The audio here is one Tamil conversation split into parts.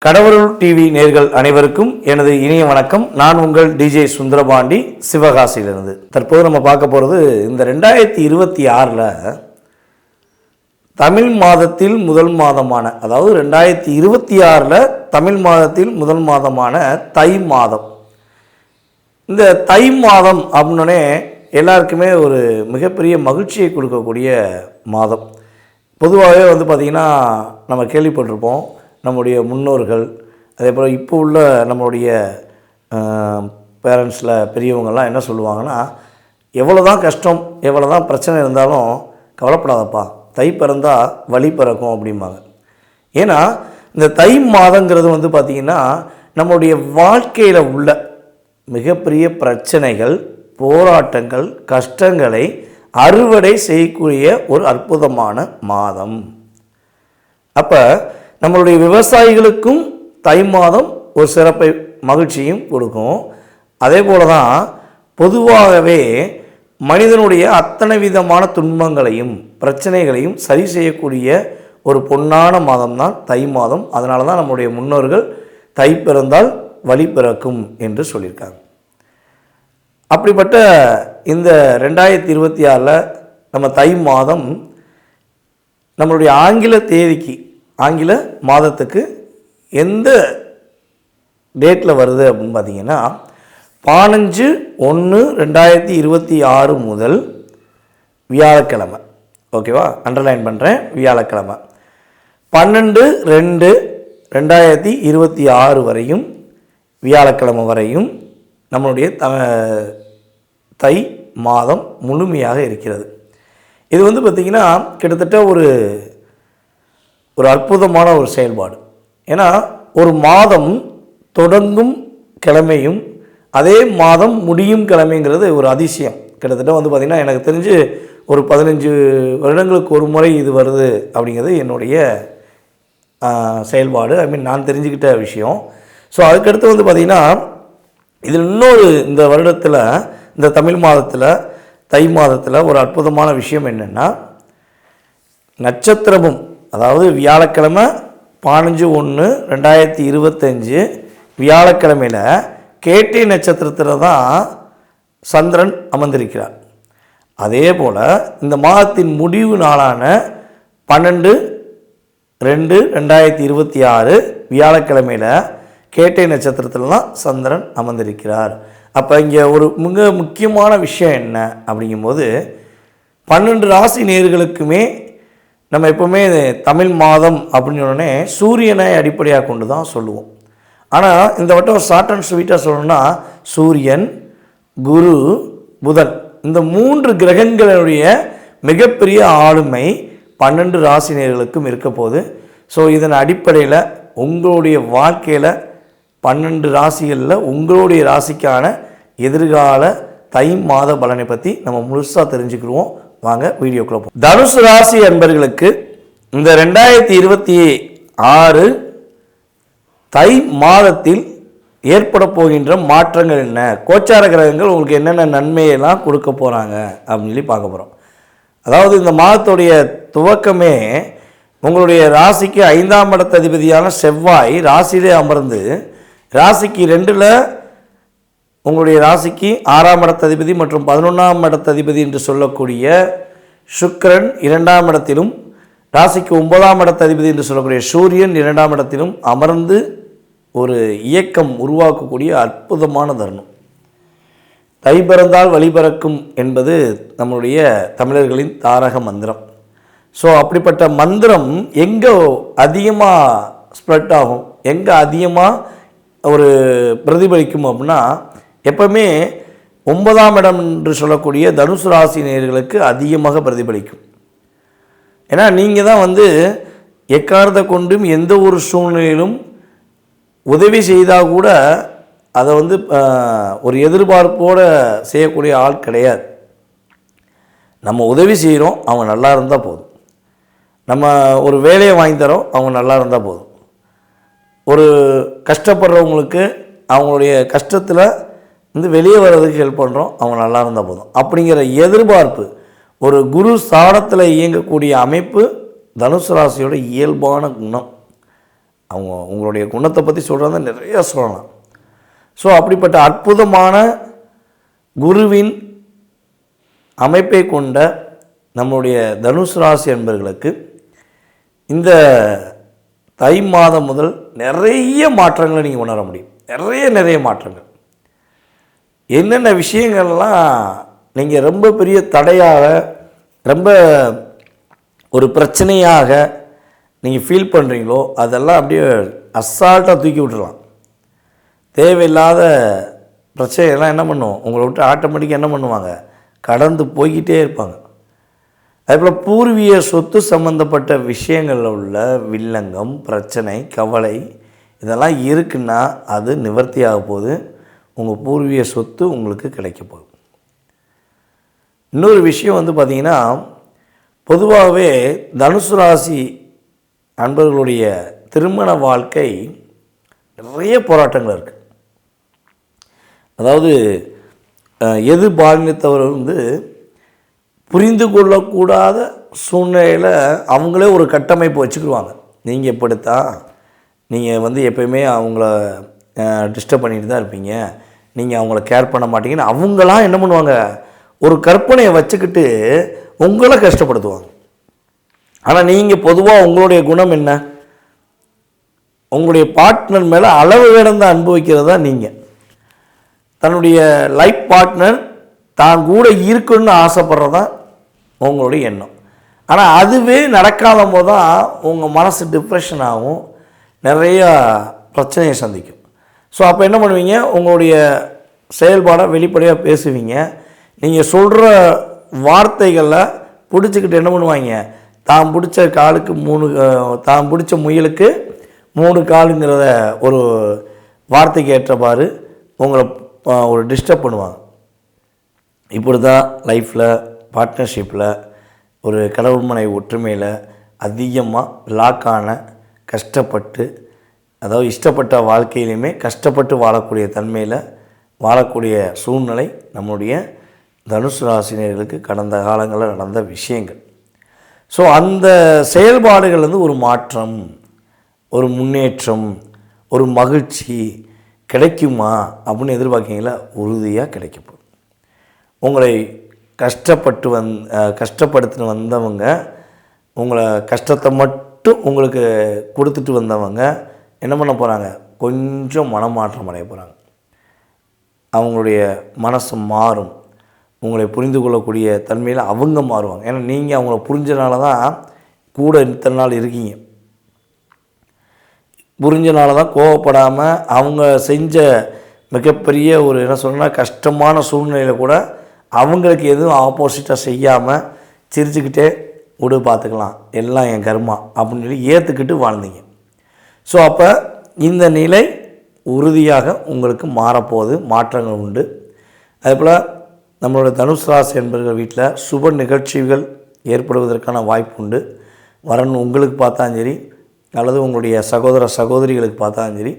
கடவுள் டிவி நேர்கள் அனைவருக்கும் எனது இனிய வணக்கம். நான் உங்கள் டிஜே சுந்தரபாண்டி, சிவகாசியிலிருந்து. தற்போது நம்ம பார்க்க போகிறது இந்த 2026 தமிழ் மாதத்தில் முதல் மாதமான, அதாவது 2026 தமிழ் மாதத்தில் முதல் மாதமான தை மாதம். இந்த தை மாதம் அப்படின்னே எல்லாருக்குமே ஒரு மிகப்பெரிய மகிழ்ச்சியை கொடுக்கக்கூடிய மாதம். பொதுவாகவே பார்த்திங்கன்னா நம்ம கேள்விப்பட்டிருப்போம், நம்முடைய முன்னோர்கள், அதே போல் இப்போ உள்ள நம்மளுடைய பேரண்ட்ஸில் பெரியவங்கள்லாம் என்ன சொல்லுவாங்கன்னா, எவ்வளோ தான் கஷ்டம், எவ்வளோ தான் பிரச்சனை இருந்தாலும் கவலைப்படாதப்பா, தை பிறந்தால் வழி பிறக்கும் அப்படிம்பாங்க. ஏன்னா இந்த தை மாதங்கிறது பார்த்திங்கன்னா நம்மளுடைய வாழ்க்கையில் உள்ள மிகப்பெரிய பிரச்சனைகள், போராட்டங்கள், கஷ்டங்களை அறுவடை செய்யக்கூடிய ஒரு அற்புதமான மாதம். அப்போ நம்மளுடைய விவசாயிகளுக்கும் தை மாதம் ஒரு சிறப்பை, மகிழ்ச்சியும் கொடுக்கும். அதே போல தான் பொதுவாகவே மனிதனுடைய அத்தனை விதமான துன்பங்களையும் பிரச்சனைகளையும் சரி செய்யக்கூடிய ஒரு பொன்னான மாதம் தான் தை மாதம். அதனால தான் நம்முடைய முன்னோர்கள் தை பிறந்தால் வழி பிறக்கும் என்று சொல்லியிருக்காங்க. அப்படிப்பட்ட இந்த 2026 நம்ம தை மாதம் நம்மளுடைய ஆங்கில தேதிக்கு, ஆங்கில மாதத்துக்கு எந்த டேட்டில் வருது அப்படின்னு பார்த்தீங்கன்னா 15/1/2026 முதல் வியாழக்கிழமை. ஓகேவா, அண்டர்லைன் பண்ணுறேன், வியாழக்கிழமை 12/2/2026 வரையும், வியாழக்கிழமை வரையும் நம்மளுடைய தை மாதம் முழுமையாக இருக்கிறது. இது பார்த்திங்கன்னா கிட்டத்தட்ட ஒரு அற்புதமான ஒரு செயல்பாடு. ஏன்னா ஒரு மாதம் தொடங்கும் கிழமையும் அதே மாதம் முடியும் கிழமைங்கிறது ஒரு அதிசயம். கிட்டத்தட்ட பார்த்திங்கன்னா எனக்கு தெரிஞ்சு ஒரு 15 வருடங்களுக்கு ஒரு முறை இது வருது அப்படிங்கிறது என்னுடைய செயல்பாடு. நான் தெரிஞ்சுக்கிட்ட விஷயம். ஸோ அதுக்கடுத்து பார்த்திங்கன்னா இது இன்னொரு இந்த வருடத்தில், இந்த தமிழ் மாதத்தில், தை மாதத்தில் ஒரு அற்புதமான விஷயம் என்னென்னா, நட்சத்திரமும், அதாவது வியாழக்கிழமை 15/1/2025 வியாழக்கிழமையில் கேட்டை நட்சத்திரத்தில் தான் சந்திரன் அமர்ந்திருக்கிறார். அதே போல் இந்த மாதத்தின் முடிவு நாளான 12/2/2026 வியாழக்கிழமையில் கேட்டை நட்சத்திரத்தில் தான் சந்திரன் அமர்ந்திருக்கிறார். அப்போ இங்கே ஒரு மிக முக்கியமான விஷயம் என்ன அப்படிங்கும்போது, 12 ராசி நேயர்களுக்குமே நம்ம எப்போவுமே தமிழ் மாதம் அப்படின்னு சொன்னோடனே சூரியனை அடிப்படையாக கொண்டு தான் சொல்லுவோம். ஆனால் இந்த வட்டம் ஒரு ஷார்ட் அண்ட் ஸ்வீட்டாக சொல்லணும்னா சூரியன், குரு, புதன், இந்த 3 கிரகங்களுடைய மிகப்பெரிய ஆளுமை 12 ராசி நேயர்களுக்கும் இருக்க போகுது. ஸோ இதன் அடிப்படையில் உங்களுடைய வாழ்க்கையில் 12 ராசிகளில் உங்களுடைய ராசிக்கான எதிர்கால தை மாத பலனை பற்றி நம்ம முழுசாக தெரிஞ்சுக்கிடுவோம். வாங்க வீடியோக்குள்ள போவோம். தனுசு ராசி அன்பர்களுக்கு இந்த 2026 தை மாதத்தில் ஏற்பட போகின்ற மாற்றங்கள் என்ன, கோச்சார கிரகங்கள் உங்களுக்கு என்னென்ன நன்மையெல்லாம் கொடுக்க போகிறாங்க அப்படின்னு சொல்லி பார்க்க போகிறோம். அதாவது இந்த மாதத்துடைய துவக்கமே உங்களுடைய ராசிக்கு 5ஆம் இடத்த அதிபதியான செவ்வாய் ராசியிலே அமர்ந்து, ராசிக்கு 2ல் உங்களுடைய ராசிக்கு 6ஆம் இடத்த அதிபதி மற்றும் 11ஆம் இடத்த அதிபதி என்று சொல்லக்கூடிய சுக்கிரன் 2ஆம் இடத்திலும், ராசிக்கு 9ஆம் இடத்த அதிபதி என்று சொல்லக்கூடிய சூரியன் 2ஆம் இடத்திலும் அமர்ந்து ஒரு இயக்கம் உருவாக்கக்கூடிய அற்புதமான தருணம். தை பிறந்தால் வழி பிறக்கும் என்பது நம்முடைய தமிழர்களின் தாரக மந்திரம். ஸோ அப்படிப்பட்ட மந்திரம் எங்கே அதிகமாக ஸ்ப்ரெட் ஆகும், எங்கே அதிகமாக ஒரு பிரதிபலிக்கும் அப்படின்னா, எப்பவுமே 9ஆம் இடம் என்று சொல்லக்கூடிய தனுசு ராசி நேயர்களுக்கு அதிகமாக பிரதிபலிக்கும். ஏன்னா நீங்கள் தான் எக்காரணத்தை கொண்டும் எந்த ஒரு சூழ்நிலையிலும் உதவி செய்தால் கூட அதை ஒரு எதிர்பார்ப்போடு செய்யக்கூடிய ஆள் கிடையாது. நம்ம உதவி செய்கிறோம், அவங்க நல்லா இருந்தால் போதும். நம்ம ஒரு வேலையை வாங்கி தரோம், அவங்க நல்லா இருந்தால் போதும். ஒரு கஷ்டப்படுறவங்களுக்கு அவங்களுடைய கஷ்டத்தில் வெளியே வர்றதுக்கு ஹெல்ப் பண்ணுறோம், அவங்க நல்லா இருந்தால் போதும் அப்படிங்கிற எதிர்பார்ப்பு, ஒரு குரு ஸ்தானத்தில் இயங்கக்கூடிய அமைப்பு தனுசு ராசியோட இயல்பான குணம். உங்களுடைய குணத்தை பற்றி சொல்கிறதா நிறையா சொல்லலாம். ஸோ அப்படிப்பட்ட அற்புதமான குருவின் அமைப்பை கொண்ட நம்முடைய தனுசு ராசி என்பவர்களுக்கு இந்த தை மாதம் முதல் நிறைய மாற்றங்களை நீங்கள் உணர முடியும். நிறைய மாற்றங்கள். என்னென்ன விஷயங்கள்லாம் நீங்கள் ரொம்ப பெரிய தடையாக, ரொம்ப ஒரு பிரச்சனையாக நீங்கள் ஃபீல் பண்ணுறீங்களோ அதெல்லாம் அப்படியே அசால்ட்டாக தூக்கி விட்டுடலாம். தேவையில்லாத பிரச்சனையெல்லாம் என்ன பண்ணும், உங்களை விட்டு ஆட்டோமேட்டிக்காக என்ன பண்ணுவாங்க, கடந்து போய்கிட்டே இருப்பாங்க. அதேபோல் பூர்வீக சொத்து சம்மந்தப்பட்ட விஷயங்களில் உள்ள வில்லங்கம், பிரச்சனை, கவலை இதெல்லாம் இருக்குன்னா அது நிவர்த்தி ஆக போகுது. உங்கள் பூர்வீக சொத்து உங்களுக்கு கிடைக்க போகுது. இன்னொரு விஷயம் பார்த்திங்கன்னா, பொதுவாகவே தனுசு ராசி அன்பர்களுடைய திருமண வாழ்க்கை நிறைய போராட்டங்கள் இருக்குது. அதாவது எதிர்பாலினத்தவர் புரிந்து கொள்ளக்கூடாத சூழ்நிலையில் அவங்களே ஒரு கட்டமைப்பு வச்சுக்கிடுவாங்க. நீங்கள் இப்படித்தான், நீங்கள் எப்போயுமே அவங்கள டிஸ்டர்ப் பண்ணிட்டு தான் இருப்பீங்க, நீங்கள் அவங்கள கேர் பண்ண மாட்டீங்கன்னு அவங்களாம் என்ன பண்ணுவாங்க, ஒரு கற்பனையை வச்சுக்கிட்டு உங்களை கஷ்டப்படுத்துவாங்க. ஆனால் நீங்கள் பொதுவாக உங்களுடைய குணம் என்ன, உங்களுடைய பார்ட்னர் மேலே அளவு கடந்த அன்பு வைக்கிறதா நீங்கள். தன்னுடைய லைஃப் பார்ட்னர் தான் கூட இருக்குன்னு ஆசைப்படுறதான் உங்களுடைய எண்ணம். ஆனால் அதுவே நடக்காத போது தான் உங்கள் மனசு டிப்ரெஷன் ஆகும், நிறையா பிரச்சனையை சந்திக்கும். ஸோ அப்போ என்ன பண்ணுவீங்க, உங்களுடைய செயல்பாடை வெளிப்படையாக பேசுவீங்க. நீங்கள் சொல்கிற வார்த்தைகளில் பிடிச்சிக்கிட்டு என்ன பண்ணுவாங்க, தான் பிடிச்ச காலுக்கு தான் பிடிச்ச முயலுக்கு 3 காலுங்கிறத ஒரு வார்த்தைக்கு ஏற்றவாறு உங்களை ஒரு டிஸ்டர்ப் பண்ணுவாங்க. இப்படி தான் லைஃப்பில், பார்ட்னர்ஷிப்பில், ஒரு கடவுள் மனை ஒற்றுமையில் அதிகமாக லாக்கான, கஷ்டப்பட்டு, அதாவது இஷ்டப்பட்ட வாழ்க்கையிலையுமே கஷ்டப்பட்டு வாழக்கூடிய தன்மையில் வாழக்கூடிய சூழ்நிலை நம்முடைய தனுசு ராசினியர்களுக்கு கடந்த காலங்களில் நடந்த விஷயங்கள். ஸோ அந்த செயல்பாடுகள் ஒரு மாற்றம், ஒரு முன்னேற்றம், ஒரு மகிழ்ச்சி கிடைக்குமா அப்படின்னு எதிர்பார்க்கீங்களா? உறுதியாக கிடைக்கப்போம். உங்களை கஷ்டப்படுத்தின்னு வந்தவங்க, உங்களை கஷ்டத்தை மட்டும் உங்களுக்கு கொடுத்துட்டு வந்தவங்க என்ன பண்ண போகிறாங்க, கொஞ்சம் மனமாற்றம் அடைய போகிறாங்க. அவங்களுடைய மனசு மாறும். உங்களை புரிந்து கொள்ளக்கூடிய தன்மையில் அவங்க மாறுவாங்க. ஏன்னா நீங்கள் அவங்கள புரிஞ்சனால தான் கூட இத்தனை நாள் இருக்கீங்க. புரிஞ்சனால தான் கோவப்படாமல் அவங்க செஞ்ச மிகப்பெரிய ஒரு என்ன சொல்லணும்னா கஷ்டமான சூழ்நிலையில் கூட அவங்களுக்கு எதுவும் ஆப்போசிட்டாக செய்யாமல் சிரிச்சுக்கிட்டே விடு பார்த்துக்கலாம், எல்லாம் என் கர்மா அப்படின்னு சொல்லி ஏற்றுக்கிட்டு வாழ்ந்தீங்க. ஸோ அப்போ இந்த நிலை உறுதியாக உங்களுக்கு மாறப்போகுது, மாற்றங்கள் உண்டு. அதேபோல் நம்மளோட தனுசு ராசி என்பவர்கள் வீட்டில் சுப நிகழ்ச்சிகள் ஏற்படுவதற்கான வாய்ப்பு உண்டு. வரன் உங்களுக்கு பார்த்தாலும் சரி, அல்லது உங்களுடைய சகோதர சகோதரிகளுக்கு பார்த்தாலும் சரி,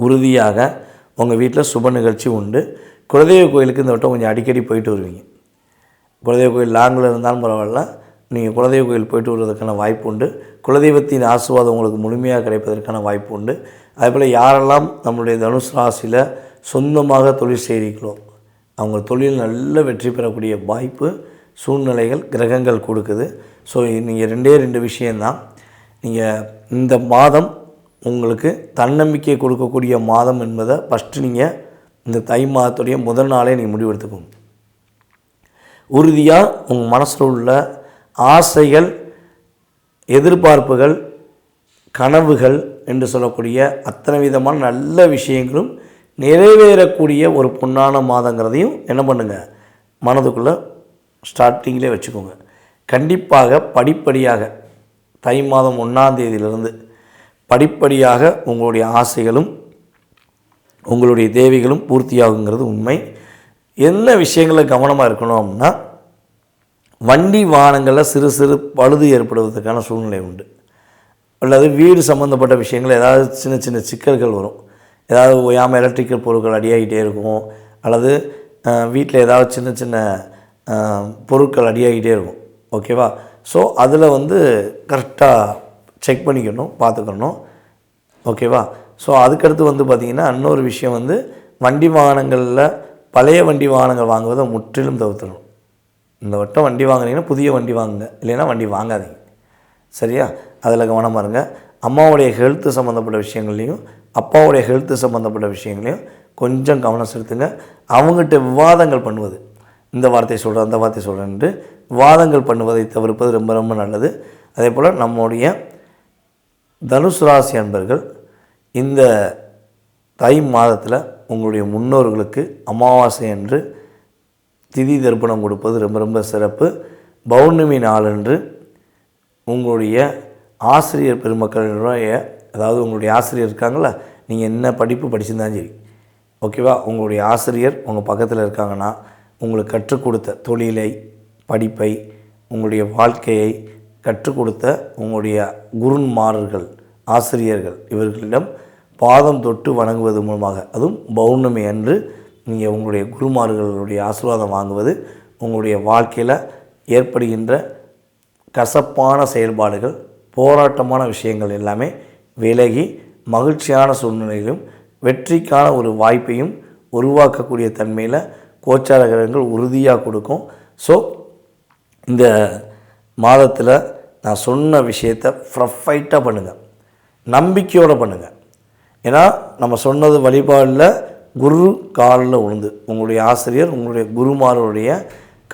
உறுதியாக உங்கள் வீட்டில் சுப நிகழ்ச்சி உண்டு. குலதெய்வ கோயிலுக்கு இந்த வட்டம் கொஞ்சம் அடிக்கடி போயிட்டு வருவீங்க. குலதெய்வ கோயில் லாங்கில் இருந்தாலும் பரவாயில்ல, நீங்கள் குலதெய்வ கோயில் போயிட்டு வருவதற்கான வாய்ப்பு உண்டு. குலதெய்வத்தின் ஆசீர்வாதம் உங்களுக்கு முழுமையாக கிடைப்பதற்கான வாய்ப்பு உண்டு. அதேபோல் யாரெல்லாம் நம்மளுடைய தனுசு ராசியில் சொந்தமாக தொழில் செய்கிறீங்களோ அவங்க தொழில் நல்ல வெற்றி பெறக்கூடிய வாய்ப்பு சூழ்நிலைகள் கிரகங்கள் கொடுக்குது. ஸோ நீங்கள் 2 விஷயந்தான். நீங்கள் இந்த மாதம் உங்களுக்கு தன்னம்பிக்கை கொடுக்கக்கூடிய மாதம் என்பதை ஃபஸ்ட்டு நீங்கள் இந்த தை மாதத்துடைய முதல் நாளே நீங்கள் முடிவெடுத்துக்கோங்க. உறுதியாக உங்கள் மனசில் உள்ள ஆசைகள், எதிர்பார்ப்புகள், கனவுகள் என்று சொல்லக்கூடிய அத்தனை விதமான நல்ல விஷயங்களும் நிறைவேறக்கூடிய ஒரு பொன்னான மாதங்கிறதையும் என்ன பண்ணுங்கள், மனதுக்குள்ளே ஸ்டார்டிங்கிலே வச்சுக்கோங்க. கண்டிப்பாக படிப்படியாக தை மாதம் 1ஆம் தேதியிலிருந்து படிப்படியாக உங்களுடைய ஆசைகளும் உங்களுடைய தேவைகளும் பூர்த்தியாகுங்கிறது உண்மை. என்ன விஷயங்களில் கவனமாக இருக்கணும் அப்படின்னா, வண்டி வாகனங்களில் சிறு சிறு பழுது ஏற்படுவதற்கான சூழ்நிலை உண்டு. அல்லது வீடு சம்மந்தப்பட்ட விஷயங்கள் ஏதாவது சின்ன சின்ன சிக்கல்கள் வரும். ஏதாவது ஓயாமல் எலக்ட்ரிக்கல் பொருட்கள் அடியாகிட்டே இருக்கும், அல்லது வீட்டில் ஏதாவது சின்ன சின்ன பொருட்கள் அடியாகிட்டே இருக்கும். ஓகேவா? ஸோ அதில் கரெக்டாக செக் பண்ணிக்கணும், பார்த்துக்கணும். ஓகேவா? ஸோ அதுக்கடுத்து வந்து பார்த்திங்கன்னா இன்னொரு விஷயம் வந்து வண்டி வாகனங்களில் பழைய வண்டி வாகனங்கள் வாங்குவதை முற்றிலும் தவிர்த்தணும். இந்த வட்டம் வண்டி வாங்குனீங்கன்னா புதிய வண்டி வாங்குங்க, இல்லைன்னா வண்டி வாங்காதீங்க. சரியா? அதில் கவனமாக இருங்க. அம்மாவுடைய ஹெல்த்து சம்மந்தப்பட்ட விஷயங்கள்லையும் அப்பாவுடைய ஹெல்த்து சம்மந்தப்பட்ட விஷயங்களையும் கொஞ்சம் கவனம் செலுத்துங்க. அவங்ககிட்ட விவாதங்கள் பண்ணுவது, இந்த வார்த்தையை சொல்கிறேன் அந்த வார்த்தையை சொல்கிறேன்ட்டு விவாதங்கள் பண்ணுவதை தவிர்ப்பது ரொம்ப ரொம்ப நல்லது. அதே போல் நம்முடைய தனுசு ராசி அன்பர்கள் இந்த தை மாதத்தில் உங்களுடைய முன்னோர்களுக்கு அமாவாசை அன்று திதி தர்ப்பணம் கொடுப்பது ரொம்ப ரொம்ப சிறப்பு. பௌர்ணமி நாளன்று உங்களுடைய ஆசிரியர் பெருமக்களுடைய, அதாவது உங்களுடைய ஆசிரியர் இருக்காங்களா, நீங்கள் என்ன படிப்பு படிச்சிருந்தாலும் சரி, ஓகேவா, உங்களுடைய ஆசிரியர் உங்கள் பக்கத்தில் இருக்காங்கன்னா உங்களுக்கு கற்றுக் கொடுத்த தொழிலை, படிப்பை, உங்களுடைய வாழ்க்கையை கற்றுக் கொடுத்த உங்களுடைய குருமார்கள், ஆசிரியர்கள், இவர்களிடம் பாதம் தொட்டு வணங்குவது மூலமாக, அதுவும் பௌர்ணமி அன்று நீங்கள் உங்களுடைய குருமார்களுடைய ஆசீர்வாதம் வாங்குவது உங்களுடைய வாழ்க்கையில் ஏற்படுகின்ற கசப்பான செயல்பாடுகள், போராட்டமான விஷயங்கள் எல்லாமே விலகி மகிழ்ச்சியான சூழ்நிலையிலும் வெற்றிக்கான ஒரு வாய்ப்பையும் உருவாக்கக்கூடிய தன்மையில் கோச்சார கிரகங்கள் உறுதியாக கொடுக்கும். ஸோ இந்த மாதத்தில் நான் சொன்ன விஷயத்தை ப்ரொஃபைட்டாக பண்ணுங்கள், நம்பிக்கையோடு பண்ணுங்கள். ஏன்னா நம்ம சொன்னது வழிபாடில் குரு காலில் விழுந்து, உங்களுடைய ஆசிரியர் உங்களுடைய குருமாருடைய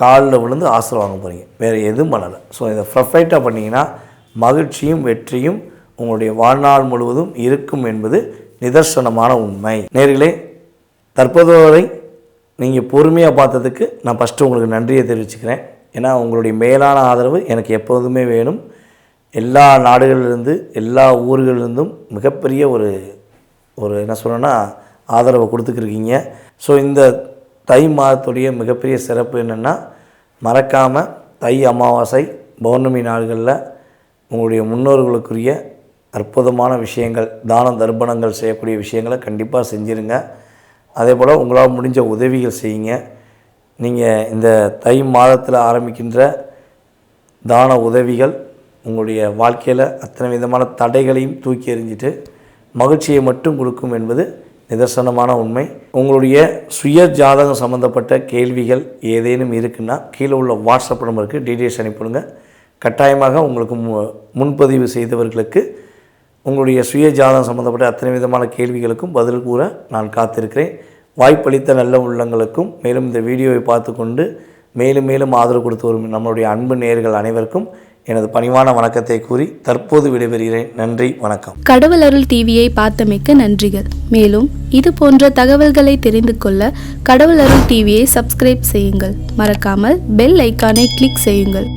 காலில் விழுந்து ஆசீர்வாதம் வாங்க போகிறீங்க, வேறு எதுவும் பண்ணலை. ஸோ இதை ப்ரொஃபைட்டாக பண்ணிங்கன்னா மகிழ்ச்சியும் வெற்றியும் உங்களுடைய வாழ்நாள் முழுவதும் இருக்கும் என்பது நிதர்சனமான உண்மை. நேர்களே, தற்போது வரை நீங்கள் பொறுமையாக பார்த்ததுக்கு நான் ஃபஸ்ட்டு உங்களுக்கு நன்றியை தெரிவிச்சுக்கிறேன். ஏன்னா உங்களுடைய மேலான ஆதரவு எனக்கு எப்போதுமே வேணும். எல்லா நாடுகளிலிருந்து எல்லா ஊர்களிலிருந்தும் மிகப்பெரிய ஒரு என்ன சொல்லணும்னா ஆதரவை கொடுத்துக்கிருக்கீங்க. ஸோ இந்த தை மாதத்துடைய மிகப்பெரிய சிறப்பு என்னென்னா, மறக்காமல் தை அமாவாசை பௌர்ணமி நாள்களில் உங்களுடைய முன்னோர்களுக்குரிய அற்புதமான விஷயங்கள், தான தர்ப்பணங்கள் செய்யக்கூடிய விஷயங்களை கண்டிப்பாக செஞ்சுருங்க. அதே போல் உங்களால் முடிஞ்ச உதவிகள் செய்யுங்க. நீங்கள் இந்த தை மாதத்தில் ஆரம்பிக்கின்ற தான உதவிகள் உங்களுடைய வாழ்க்கையில் அத்தனை விதமான தடைகளையும் தூக்கி எறிஞ்சிட்டு மகிழ்ச்சியை மட்டும் கொடுக்கும் என்பது நிதர்சனமான உண்மை. உங்களுடைய சுய ஜாதகம் சம்மந்தப்பட்ட கேள்விகள் ஏதேனும் இருக்குன்னா கீழே உள்ள வாட்ஸ்அப் நம்பருக்கு டீட்டெயில்ஸ் அனுப்பிவிடுங்க. கட்டாயமாக உங்களுக்கு முன்பதிவு செய்தவர்களுக்கு உங்களுடைய சுய ஜாதகம் சம்மந்தப்பட்ட அத்தனை விதமான கேள்விகளுக்கும் பதில் கூற நான் காத்திருக்கிறேன். வாய்ப்பளித்த நல்ல உள்ளங்களுக்கும், மேலும் இந்த வீடியோவை பார்த்து கொண்டு மேலும் மேலும் ஆதரவு கொடுத்து வரும் நம்மளுடைய அன்பு நேயர்கள் அனைவருக்கும் எனது பணிவான வணக்கத்தை கூறி தற்போது விடைபெறுகிறேன். நன்றி, வணக்கம். கடவுள் அருள் டிவியை பார்த்தமைக்க நன்றிகள். மேலும் இது போன்ற தகவல்களை தெரிந்து கொள்ள கடவுள் அருள் டிவியை சப்ஸ்கிரைப் செய்யுங்கள். மறக்காமல் பெல் ஐக்கானை கிளிக் செய்யுங்கள்.